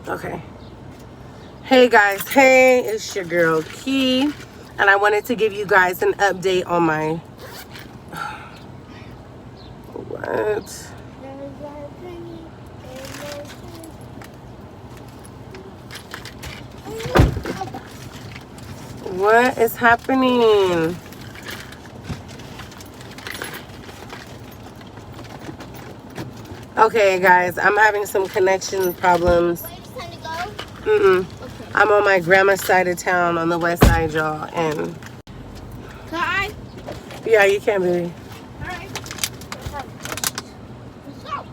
Okay. Hey guys, hey, it's your girl Key, and I wanted to give you guys an update on my what? What is happening? Okay, guys, I'm having some connection problems. Okay. I'm on my grandma's side of town on the west side, y'all, and Hi. Yeah, you can, baby. All right. Let's go.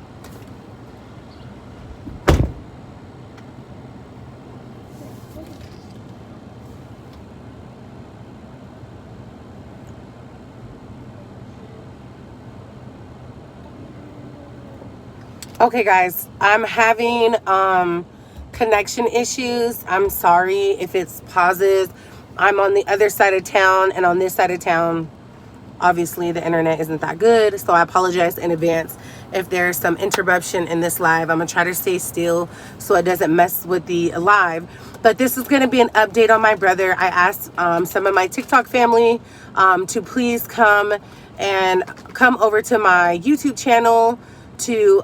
Okay, guys, I'm having connection issues. I'm sorry if it's pauses. I'm on the other side of town, and on this side of town, obviously the internet isn't that good, so I apologize in advance if there's some interruption in this live. I'm gonna try to stay still so it doesn't mess with the live. But this is gonna be an update on my brother. I asked some of my TikTok family to please come over to my YouTube channel to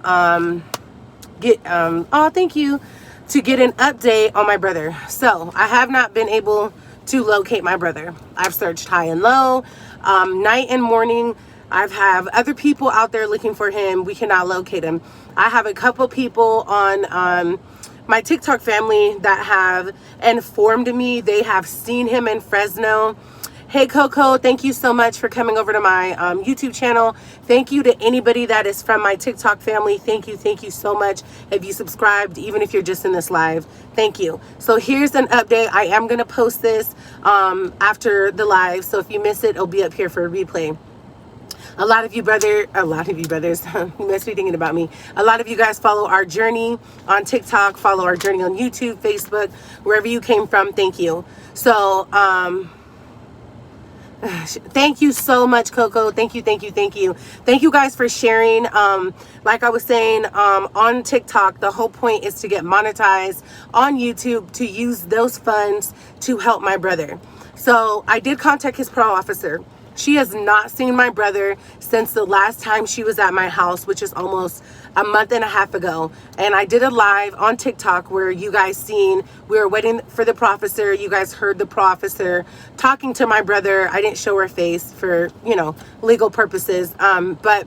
thank you, to get an update on my brother. So I have not been able to locate my brother. I've searched high and low, night and morning. I've have other people out there looking for him. We cannot locate him. I have a couple people on my TikTok family that have informed me they have seen him in Fresno. Hey Coco, thank you so much for coming over to my YouTube channel. Thank you to anybody that is from my TikTok family. Thank you so much. If you subscribed, even if you're just in this live, thank you. So here's an update. I am going to post this after the live. So if you miss it, it'll be up here for a replay. A lot of you brothers, you must be thinking about me. A lot of you guys follow our journey on TikTok, follow our journey on YouTube, Facebook, wherever you came from. Thank you. So, thank you so much, Coco. Thank you. Thank you guys for sharing. Like I was saying, on TikTok, the whole point is to get monetized on YouTube, to use those funds to help my brother. So I did contact his parole officer. She has not seen my brother since the last time she was at my house, which is almost a month and a half ago. And I did a live on TikTok where you guys seen, we were waiting for the pro officer. You guys heard the pro officer talking to my brother. I didn't show her face for, legal purposes. But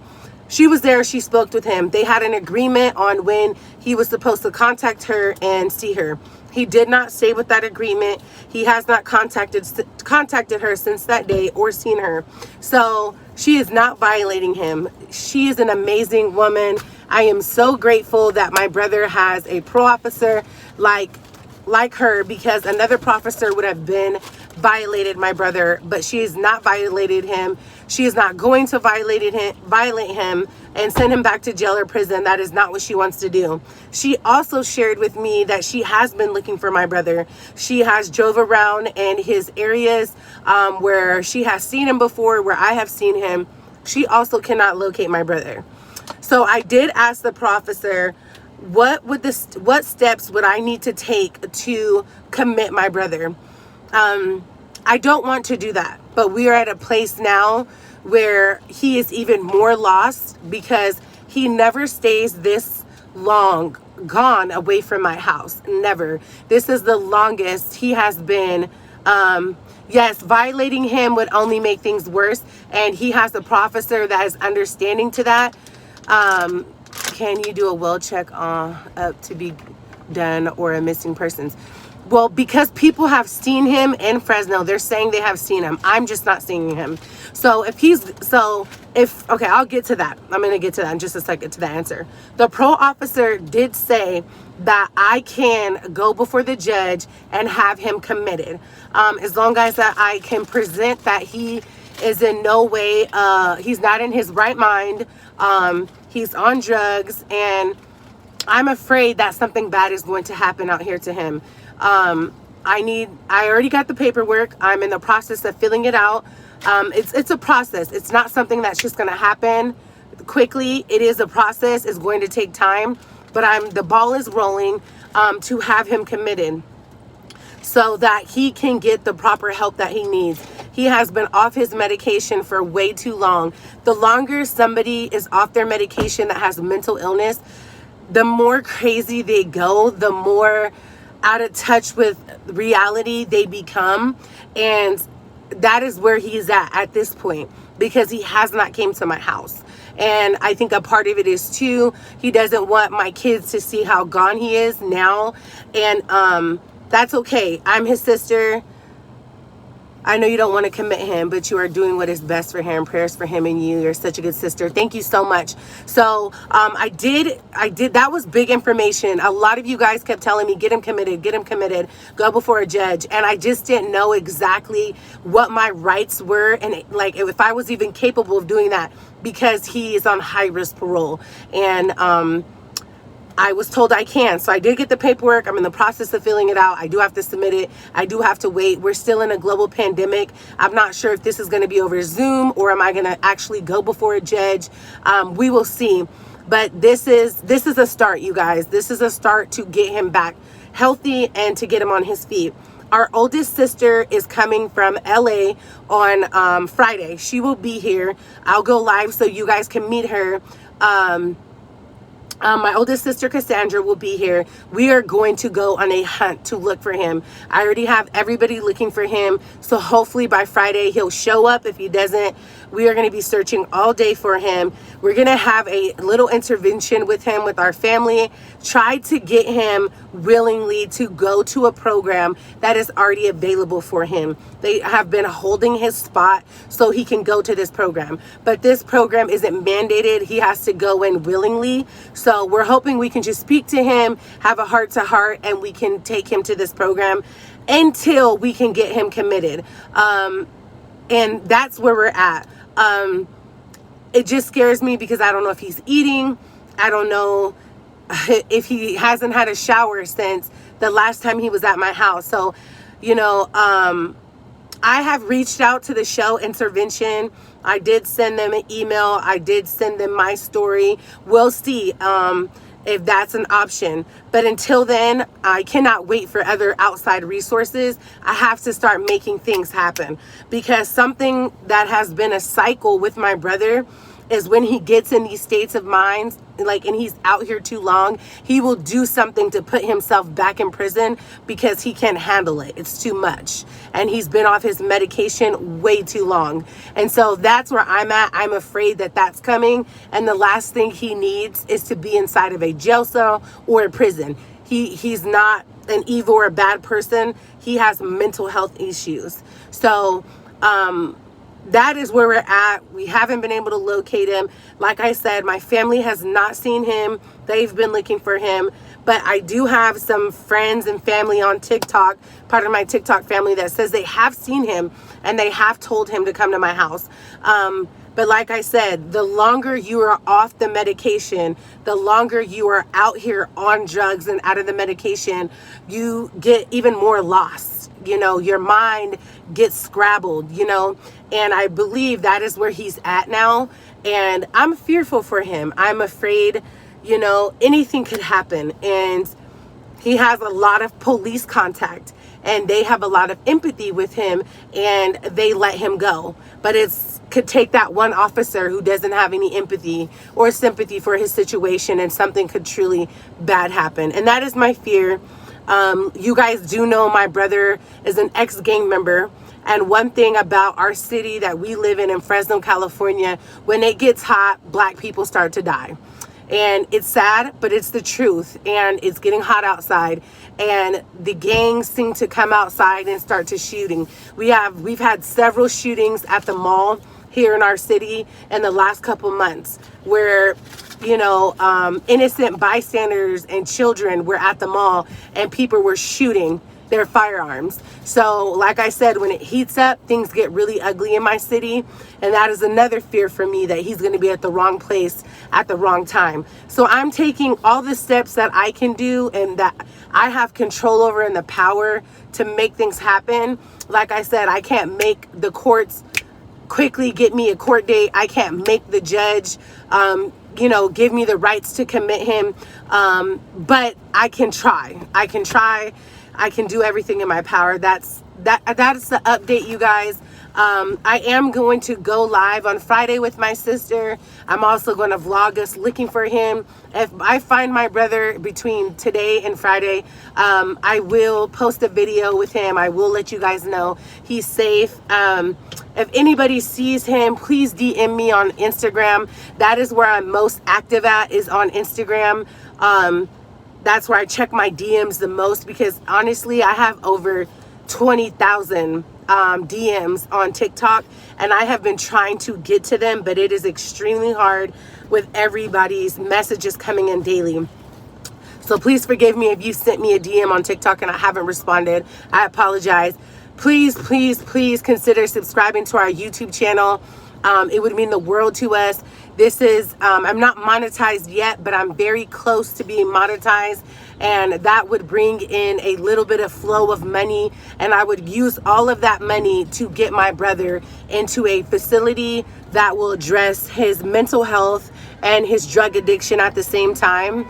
she was there. She spoke with him. They had an agreement on when he was supposed to contact her and see her. He did not stay with that agreement. He has not contacted her since that day or seen her. So she is not violating him. She is an amazing woman. I am so grateful that my brother has a pro officer like her, because another pro officer would have been violated my brother, but she has not violated him. She is not going to violate him and send him back to jail or prison. That is not what she wants to do. She also shared with me that she has been looking for my brother. She has drove around in his areas where she has seen him before, where I have seen him. She also cannot locate my brother. So I did ask the pro officer, what steps would I need to take to commit my brother? I don't want to do that, but we are at a place now where he is even more lost because he never stays this long gone away from my house. Never. This is the longest he has been. Yes, violating him would only make things worse, and he has a pro officer that is understanding to that. Can you do a well check up to be done or a missing persons? Well, because people have seen him in Fresno, they're saying they have seen him. I'm just not seeing him. So okay, I'll get to that. I'm going to get to that in just a second, to the answer. The pro officer did say that I can go before the judge and have him committed. As long as that I can present that he is in no way, he's not in his right mind. He's on drugs, and I'm afraid that something bad is going to happen out here to him. I already got the paperwork. I'm in the process of filling it out. It's a process. It's not something that's just going to happen quickly. It is a process. It's going to take time. but the ball is rolling to have him committed so that he can get the proper help that he needs. He has been off his medication for way too long. The longer somebody is off their medication that has mental illness, the more crazy they go, the more out of touch with reality they become. And that is where he's at this point, because he has not came to my house. And I think a part of it is too, he doesn't want my kids to see how gone he is now. And that's okay. I'm his sister. I know you don't want to commit him, but you are doing what is best for him. Prayers for him and you. You're such a good sister. Thank you so much. So I did. That was big information. A lot of you guys kept telling me, get him committed, go before a judge. And I just didn't know exactly what my rights were. And like, if I was even capable of doing that, because he is on high risk parole. And, I was told I can. So I did get the paperwork. I'm in the process of filling it out. I do have to submit it. I do have to wait. We're still in a global pandemic. I'm not sure if this is going to be over Zoom or am I going to actually go before a judge. We will see. But this is a start, you guys. This is a start to get him back healthy and to get him on his feet. Our oldest sister is coming from LA on Friday. She will be here. I'll go live so you guys can meet her. My oldest sister, Cassandra, will be here. We are going to go on a hunt to look for him. I already have everybody looking for him. So hopefully by Friday, he'll show up. If he doesn't, we are going to be searching all day for him. We're going to have a little intervention with him, with our family. Try to get him willingly to go to a program that is already available for him. They have been holding his spot so he can go to this program. But this program isn't mandated. He has to go in willingly. So we're hoping we can just speak to him, have a heart-to-heart, and we can take him to this program until we can get him committed. And that's where we're at. It just scares me because I don't know if he's eating. I don't know if he hasn't had a shower since the last time he was at my house. So, you know, I have reached out to the show Intervention. I did send them an email. I did send them my story. We'll see if that's an option. But until then, I cannot wait for other outside resources. I have to start making things happen, because something that has been a cycle with my brother is when he gets in these states of mind, like, and he's out here too long, he will do something to put himself back in prison because he can't handle it. It's too much. And he's been off his medication way too long. And so that's where I'm at. I'm afraid that that's coming. And the last thing he needs is to be inside of a jail cell or a prison. He's not an evil or a bad person. He has mental health issues. So, that is where we're at. We haven't been able to locate him. Like I said, my family has not seen him. They've been looking for him. But I do have some friends and family on TikTok, part of my TikTok family, that says they have seen him and they have told him to come to my house. But like I said, the longer you are off the medication, the longer you are out here on drugs and out of the medication, you get even more lost. You know, your mind gets scrabbled, you know, and I believe that is where he's at now. And I'm fearful for him. I'm afraid, you know, anything could happen. And he has a lot of police contact and they have a lot of empathy with him and they let him go. But could take that one officer who doesn't have any empathy or sympathy for his situation, and something could truly bad happen. And that is my fear. You guys do know my brother is an ex-gang member. And one thing about our city that we live in Fresno, California, when it gets hot, black people start to die. And it's sad, but it's the truth. And it's getting hot outside. And the gangs seem to come outside and start to shooting. We've had several shootings at the mall here in our city in the last couple months where, you know, innocent bystanders and children were at the mall and people were shooting their firearms. So like I said, when it heats up, things get really ugly in my city. And that is another fear for me, that he's going to be at the wrong place at the wrong time. So I'm taking all the steps that I can do and that I have control over and the power to make things happen. Like I said, I can't make the courts quickly get me a court date. I can't make the judge, you know, give me the rights to commit him. But I can try. I can do everything in my power. That's the update, you guys. I am going to go live on Friday with my sister. I'm also going to vlog us looking for him. If I find my brother between today and Friday, I will post a video with him. I will let you guys know he's safe. If anybody sees him, please DM me on Instagram. That is where I'm most active at, is on Instagram. That's where I check my DMs the most, because honestly, I have over 20,000 DMs on TikTok, and I have been trying to get to them, but it is extremely hard with everybody's messages coming in daily. So please forgive me if you sent me a DM on TikTok and I haven't responded. I apologize. Please, please, please consider subscribing to our YouTube channel. It would mean the world to us. This is, I'm not monetized yet, but I'm very close to being monetized. And that would bring in a little bit of flow of money. And I would use all of that money to get my brother into a facility that will address his mental health and his drug addiction at the same time.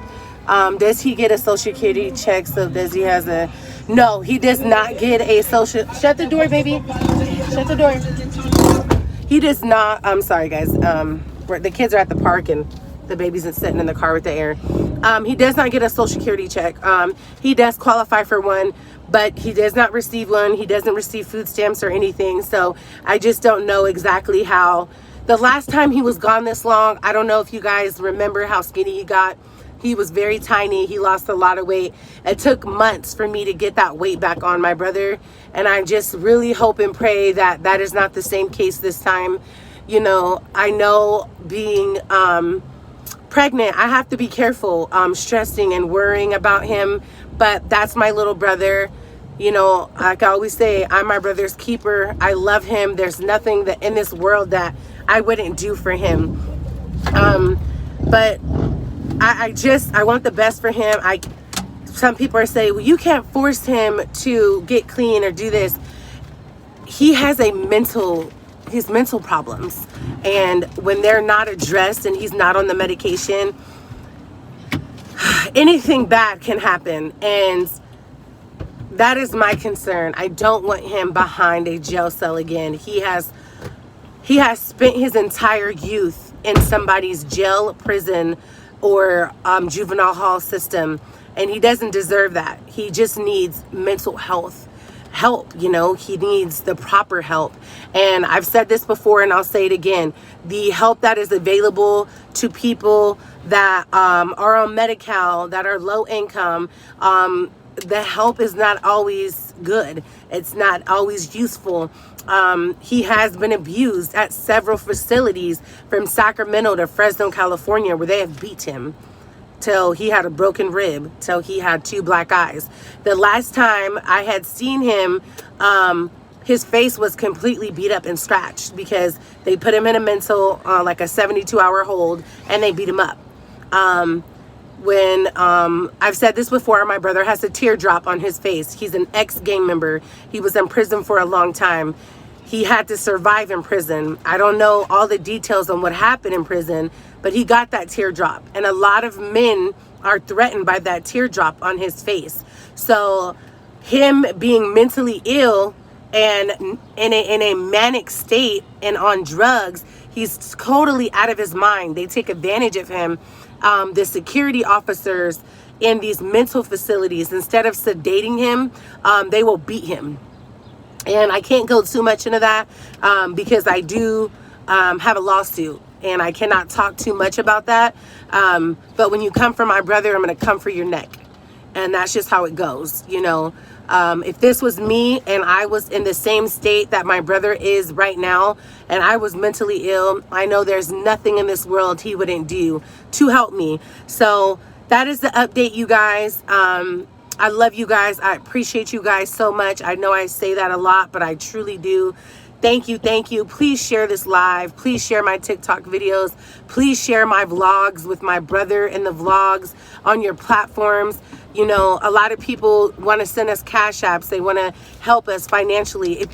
Does he get a social security check? So does he has a... No, he does not get a social... Shut the door, baby. Shut the door. He does not... I'm sorry, guys. The kids are at the park and the baby's sitting in the car with the air. He does not get a social security check. He does qualify for one, but he does not receive one. He doesn't receive food stamps or anything. So I just don't know exactly how. The last time he was gone this long, I don't know if you guys remember how skinny he got. He was very tiny. He lost a lot of weight. It took months for me to get that weight back on my brother. And I just really hope and pray that that is not the same case this time. You know, I know being pregnant, I have to be careful, stressing and worrying about him. But that's my little brother. You know, like I always say, I'm my brother's keeper. I love him. There's nothing that in this world that I wouldn't do for him. But I want the best for him. Some people are saying, well, you can't force him to get clean or do this. He has his mental problems. And when they're not addressed and he's not on the medication, anything bad can happen. And that is my concern. I don't want him behind a jail cell again. He has spent his entire youth in somebody's jail, prison, or juvenile hall system, and he doesn't deserve that. He just needs mental health help. You know, he needs the proper help. And I've said this before and I'll say it again, the help that is available to people that are on Medi-Cal, that are low income, the help is not always good. It's not always useful. He has been abused at several facilities, from Sacramento to Fresno, California, where they have beat him till he had a broken rib, till he had 2 black eyes. The last time I had seen him, his face was completely beat up and scratched because they put him in a mental, like a 72-hour hold, and they beat him up. When I've said this before, my brother has a teardrop on his face. He's an ex-gang member. He was in prison for a long time. He had to survive in prison. I don't know all the details on what happened in prison, but he got that teardrop. And a lot of men are threatened by that teardrop on his face. So him being mentally ill and in a manic state and on drugs, he's totally out of his mind. They take advantage of him. The security officers in these mental facilities, instead of sedating him, they will beat him. And I can't go too much into that because I do have a lawsuit and I cannot talk too much about that. But when you come for my brother, I'm going to come for your neck. And that's just how it goes. You know, if this was me and I was in the same state that my brother is right now, and I was mentally ill, I know there's nothing in this world he wouldn't do to help me. So that is the update, you guys. I love you guys. I appreciate you guys so much. I know I say that a lot, but I truly do. Thank you. Thank you. Please share this live. Please share my TikTok videos. Please share my vlogs with my brother in the vlogs on your platforms. You know, a lot of people want to send us cash apps. They want to help us financially.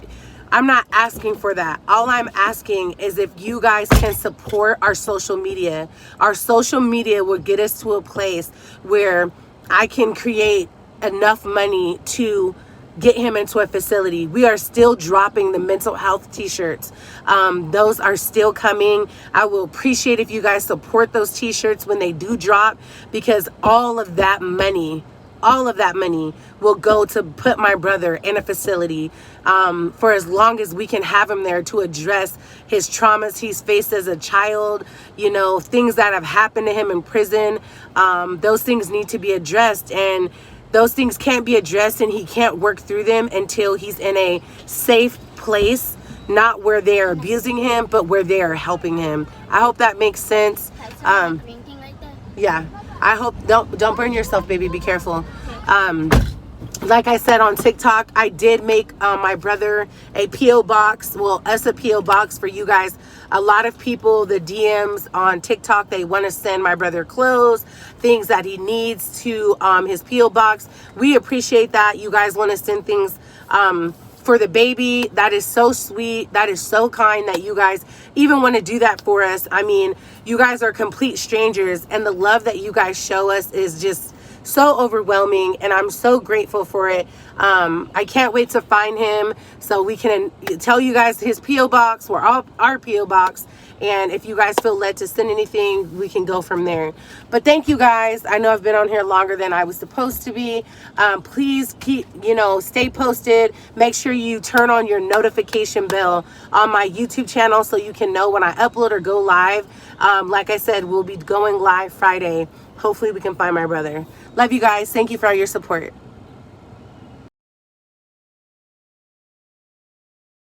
I'm not asking for that. All I'm asking is if you guys can support our social media. Our social media will get us to a place where I can create enough money to get him into a facility. We are still dropping the mental health t-shirts. Those are still coming. I will appreciate if you guys support those t-shirts when they do drop, because all of that money will go to put my brother in a facility for as long as we can have him there, to address his traumas he's faced as a child, you know, things that have happened to him in prison. Those things need to be addressed, and those things can't be addressed and he can't work through them until he's in a safe place, not where they are abusing him, but where they are helping him. I hope that makes sense. Yeah, I hope, don't burn yourself, baby, be careful. Like I said on TikTok, I did make my brother a P.O. box, well, us a P.O. box for you guys. A lot of people, the DMs on TikTok, they want to send my brother clothes, things that he needs to his P.O. box. We appreciate that. You guys want to send things for the baby. That is so sweet. That is so kind that you guys even want to do that for us. I mean, you guys are complete strangers, and the love that you guys show us is just so overwhelming, and I'm so grateful for it. I can't wait to find him so we can tell you guys his P.O. box, or our P.O. box, and if you guys feel led to send anything, we can go from there. But thank you guys. I know I've been on here longer than I was supposed to be. Please keep, stay posted. Make sure you turn on your notification bell on my YouTube channel so you can know when I upload or go live. Like I said, we'll be going live Friday. Hopefully we can find my brother. Love you guys. Thank you for all your support.